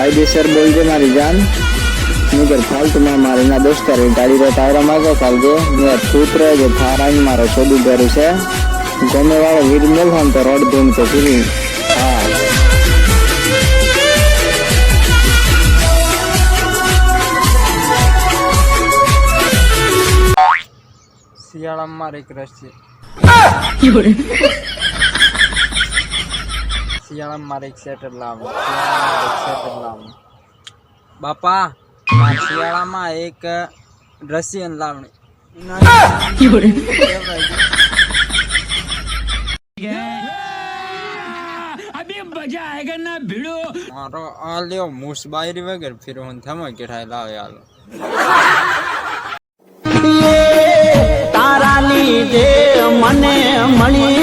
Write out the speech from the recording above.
કાયદેસર બોલજે મારી જાન, નગર ફાલતુમાં મારે ના દોસ્તાર ગાડી રે ટાયરા માગો કાલજે મેં કૂતરો જે થારાઈ મારો છોડી ગયું છે ગમે વાળો વીર મેલ હમ તો રોડ ધૂમ તો ફીરી હા શિયાળામાં મારે એક રસ છે શિયાળામાં મારે એક સ્વેટર લાવવું બાપા શિયાળામાં એક રશિયન લાવણી મારો આ લ્યો મુસબાયરી વગર ફિરવું થમો કેઠાય લાવે હાલો તારા લીધે મને મળી